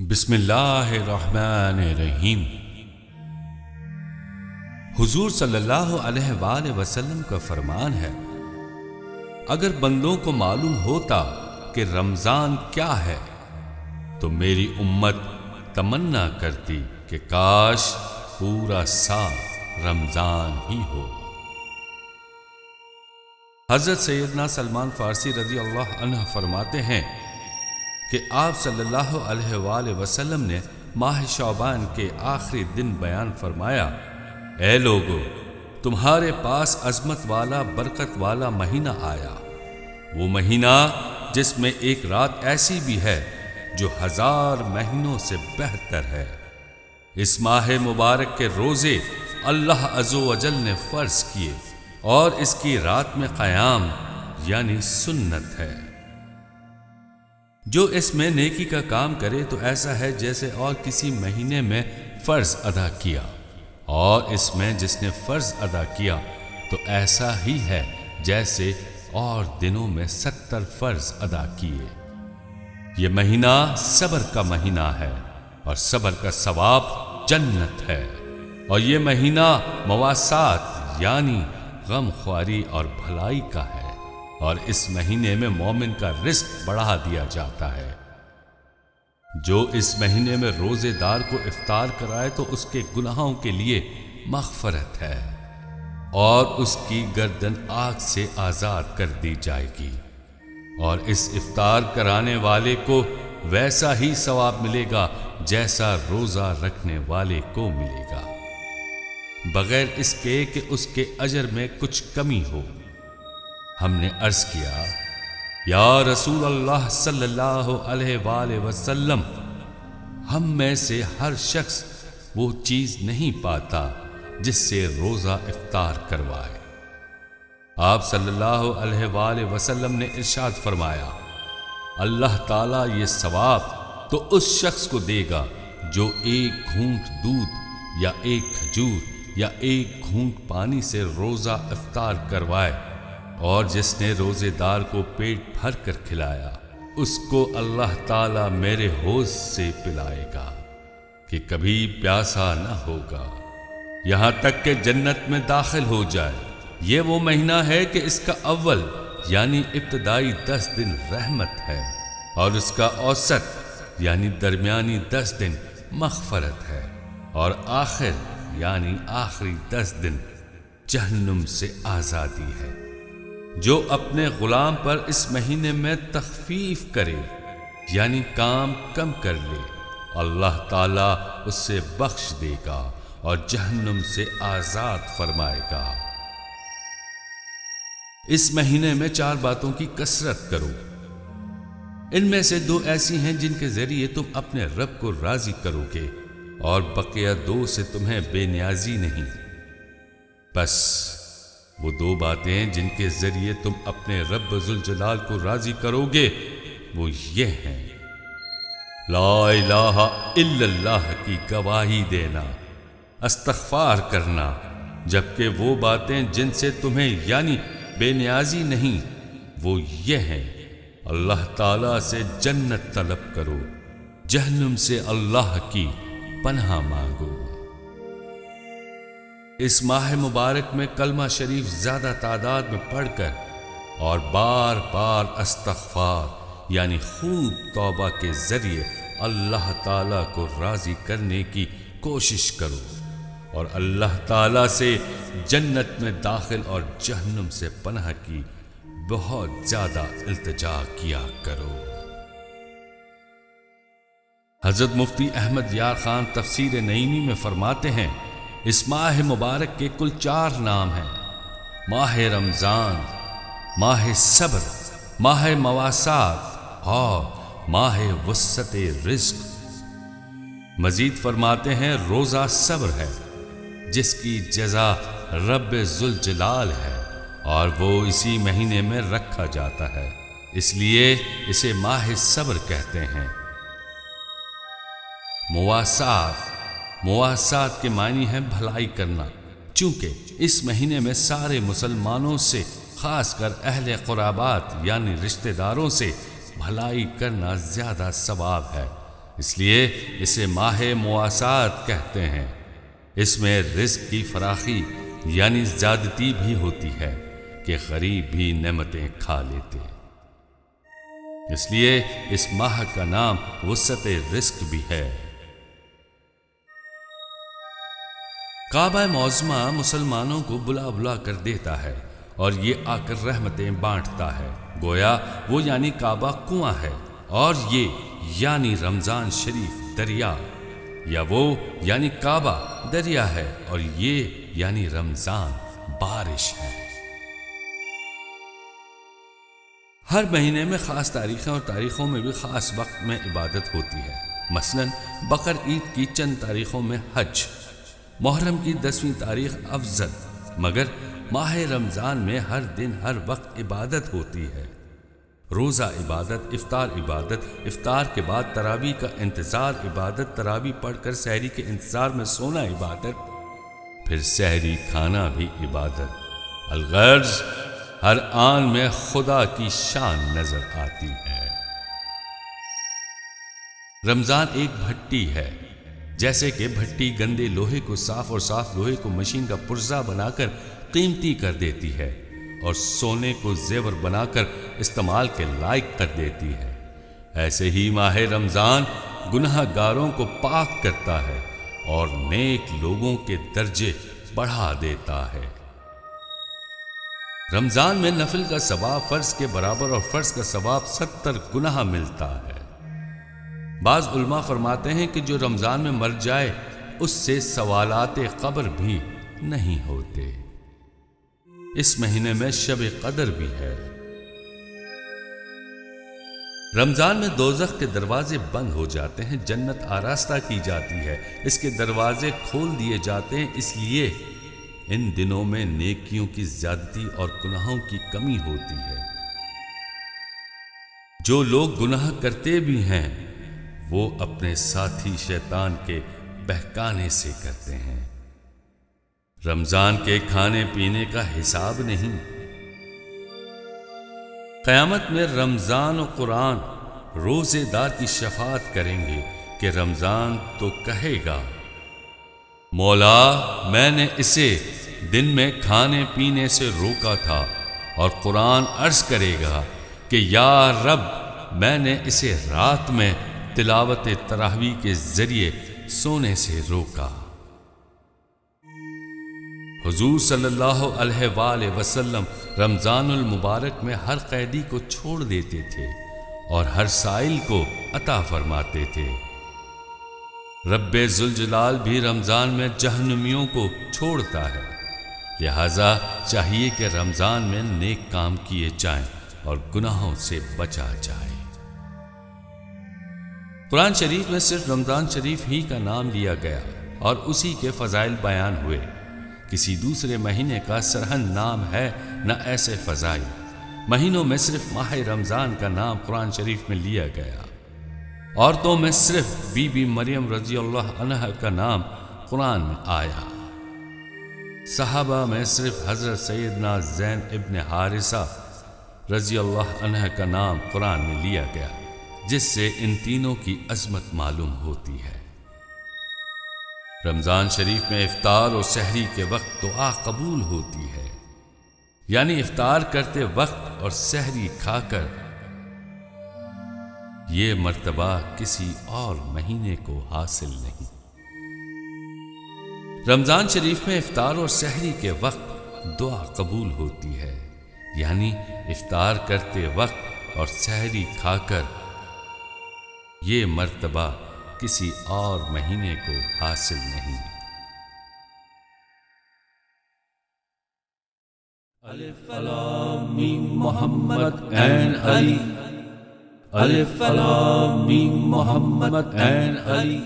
بسم اللہ الرحمن الرحیم۔ حضور صلی اللہ علیہ وآلہ وسلم کا فرمان ہے، اگر بندوں کو معلوم ہوتا کہ رمضان کیا ہے تو میری امت تمنا کرتی کہ کاش پورا سال رمضان ہی ہو۔ حضرت سیدنا سلمان فارسی رضی اللہ عنہ فرماتے ہیں کہ آپ صلی اللہ علیہ وآلہ وسلم نے ماہ شعبان کے آخری دن بیان فرمایا، اے لوگو، تمہارے پاس عظمت والا برکت والا مہینہ آیا، وہ مہینہ جس میں ایک رات ایسی بھی ہے جو 1000 مہینوں سے بہتر ہے۔ اس ماہ مبارک کے روزے اللہ عز و جل نے فرض کیے اور اس کی رات میں قیام یعنی سنت ہے۔ جو اس میں نیکی کا کام کرے تو ایسا ہے جیسے اور کسی مہینے میں فرض ادا کیا، اور اس میں جس نے فرض ادا کیا تو ایسا ہی ہے جیسے اور دنوں میں 70 فرض ادا کیے۔ یہ مہینہ صبر کا مہینہ ہے اور صبر کا ثواب جنت ہے، اور یہ مہینہ مواسات یعنی غم خواری اور بھلائی کا ہے، اور اس مہینے میں مومن کا رزق بڑھا دیا جاتا ہے۔ جو اس مہینے میں روزے دار کو افطار کرائے تو اس کے گناہوں کے لیے مغفرت ہے، اور اس کی گردن آگ سے آزاد کر دی جائے گی، اور اس افطار کرانے والے کو ویسا ہی ثواب ملے گا جیسا روزہ رکھنے والے کو ملے گا، بغیر اس کے کہ اس کے اجر میں کچھ کمی ہو۔ ہم نے عرض کیا، یا رسول اللہ صلی اللہ علیہ وآلہ وسلم، ہم میں سے ہر شخص وہ چیز نہیں پاتا جس سے روزہ افطار کروائے۔ آپ صلی اللہ علیہ وآلہ وسلم نے ارشاد فرمایا، اللہ تعالیٰ یہ ثواب تو اس شخص کو دے گا جو ایک گھونٹ دودھ یا ایک کھجور یا ایک گھونٹ پانی سے روزہ افطار کروائے، اور جس نے روزے دار کو پیٹ بھر کر کھلایا اس کو اللہ تعالیٰ میرے حوض سے پلائے گا کہ کبھی پیاسا نہ ہوگا یہاں تک کہ جنت میں داخل ہو جائے۔ یہ وہ مہینہ ہے کہ اس کا اول یعنی ابتدائی 10 دن رحمت ہے، اور اس کا اوسط یعنی درمیانی 10 دن مغفرت ہے، اور آخر یعنی آخری 10 دن جہنم سے آزادی ہے۔ جو اپنے غلام پر اس مہینے میں تخفیف کرے یعنی کام کم کر لے، اللہ تعالیٰ اس سے بخش دے گا اور جہنم سے آزاد فرمائے گا۔ اس مہینے میں 4 باتوں کی کثرت کرو، ان میں سے 2 ایسی ہیں جن کے ذریعے تم اپنے رب کو راضی کرو گے، اور بقیہ 2 سے تمہیں بے نیازی نہیں۔ بس وہ 2 باتیں جن کے ذریعے تم اپنے رب ذوالجلال کو راضی کرو گے وہ یہ ہیں، لا الہ الا اللہ کی گواہی دینا، استغفار کرنا، جبکہ وہ باتیں جن سے تمہیں یعنی بے نیازی نہیں وہ یہ ہیں، اللہ تعالیٰ سے جنت طلب کرو، جہنم سے اللہ کی پناہ مانگو۔ اس ماہ مبارک میں کلمہ شریف زیادہ تعداد میں پڑھ کر اور بار بار استغفار یعنی خوب توبہ کے ذریعے اللہ تعالیٰ کو راضی کرنے کی کوشش کرو، اور اللہ تعالیٰ سے جنت میں داخل اور جہنم سے پناہ کی بہت زیادہ التجا کیا کرو۔ حضرت مفتی احمد یار خان تفسیر نعیمی میں فرماتے ہیں، اس ماہ مبارک کے کل 4 نام ہیں، ماہ رمضان، ماہ صبر، ماہ مواسات اور ماہ وسعت رزق۔ مزید فرماتے ہیں، روزہ صبر ہے جس کی جزا رب ذوالجلال ہے، اور وہ اسی مہینے میں رکھا جاتا ہے، اس لیے اسے ماہ صبر کہتے ہیں۔ مواسات کے معنی ہے بھلائی کرنا، چونکہ اس مہینے میں سارے مسلمانوں سے خاص کر اہل قرابات یعنی رشتہ داروں سے بھلائی کرنا زیادہ ثواب ہے، اس لیے اسے ماہ مواسات کہتے ہیں۔ اس میں رزق کی فراخی یعنی زیادتی بھی ہوتی ہے کہ غریب بھی نعمتیں کھا لیتے۔ اس لیے اس ماہ کا نام وسعت رزق بھی ہے۔ کعبہ معظمہ مسلمانوں کو بلا بلا کر دیتا ہے اور یہ آ کر رحمتیں بانٹتا ہے، گویا وہ یعنی کعبہ کنواں ہے، اور یہ یعنی رمضان شریف دریا، یا وہ یعنی کعبہ دریا ہے اور یہ یعنی رمضان بارش ہے۔ ہر مہینے میں خاص تاریخیں اور تاریخوں میں بھی خاص وقت میں عبادت ہوتی ہے۔ مثلا بقر عید کی چند تاریخوں میں حج، محرم کی 10ویں تاریخ افضل، مگر ماہ رمضان میں ہر دن ہر وقت عبادت ہوتی ہے۔ روزہ عبادت، افطار عبادت، افطار کے بعد تراویح کا انتظار عبادت، تراویح پڑھ کر سحری کے انتظار میں سونا عبادت، پھر سحری کھانا بھی عبادت۔ الغرض ہر آن میں خدا کی شان نظر آتی ہے۔ رمضان ایک بھٹی ہے، جیسے کہ بھٹی گندے لوہے کو صاف اور صاف لوہے کو مشین کا پرزہ بنا کر قیمتی کر دیتی ہے اور سونے کو زیور بنا کر استعمال کے لائق کر دیتی ہے، ایسے ہی ماہ رمضان گناہ گاروں کو پاک کرتا ہے اور نیک لوگوں کے درجے بڑھا دیتا ہے۔ رمضان میں نفل کا ثواب فرض کے برابر اور فرض کا ثواب 70 گنا ملتا ہے۔ بعض علماء فرماتے ہیں کہ جو رمضان میں مر جائے اس سے سوالات قبر بھی نہیں ہوتے۔ اس مہینے میں شب قدر بھی ہے۔ رمضان میں دوزخ کے دروازے بند ہو جاتے ہیں، جنت آراستہ کی جاتی ہے، اس کے دروازے کھول دیے جاتے ہیں، اس لیے ان دنوں میں نیکیوں کی زیادتی اور گناہوں کی کمی ہوتی ہے۔ جو لوگ گناہ کرتے بھی ہیں وہ اپنے ساتھی شیطان کے بہکانے سے کرتے ہیں۔ رمضان کے کھانے پینے کا حساب نہیں۔ قیامت میں رمضان و قرآن روزے دار کی شفاعت کریں گے کہ رمضان تو کہے گا مولا میں نے اسے دن میں کھانے پینے سے روکا تھا، اور قرآن عرض کرے گا کہ یا رب میں نے اسے رات میں تلاوت تراویح کے ذریعے سونے سے روکا۔ حضور صلی اللہ علیہ وآلہ وسلم رمضان المبارک میں ہر قیدی کو چھوڑ دیتے تھے اور ہر سائل کو عطا فرماتے تھے۔ رب ذوالجلال بھی رمضان میں جہنمیوں کو چھوڑتا ہے، لہذا چاہیے کہ رمضان میں نیک کام کیے جائیں اور گناہوں سے بچا جائے۔ قرآن شریف میں صرف رمضان شریف ہی کا نام لیا گیا اور اسی کے فضائل بیان ہوئے، کسی دوسرے مہینے کا سرہن نام ہے نہ ایسے فضائل۔ مہینوں میں صرف ماہ رمضان کا نام قرآن شریف میں لیا گیا۔ عورتوں میں صرف بی بی مریم رضی اللہ عنہ کا نام قرآن میں آیا۔ صحابہ میں صرف حضرت سیدنا زید ابن حارثہ رضی اللہ عنہ کا نام قرآن میں لیا گیا، جس سے ان تینوں کی عظمت معلوم ہوتی ہے۔ رمضان شریف میں افطار اور سحری کے وقت دعا قبول ہوتی ہے، یعنی افطار کرتے وقت اور سحری کھا کر۔ یہ مرتبہ کسی اور مہینے کو حاصل نہیں۔ رمضان شریف میں افطار اور سحری کے وقت دعا قبول ہوتی ہے، یعنی افطار کرتے وقت اور سحری کھا کر۔ یہ مرتبہ کسی اور مہینے کو حاصل نہیں۔ الف لام میم محمد عین علی، الف لام میم محمد عین علی۔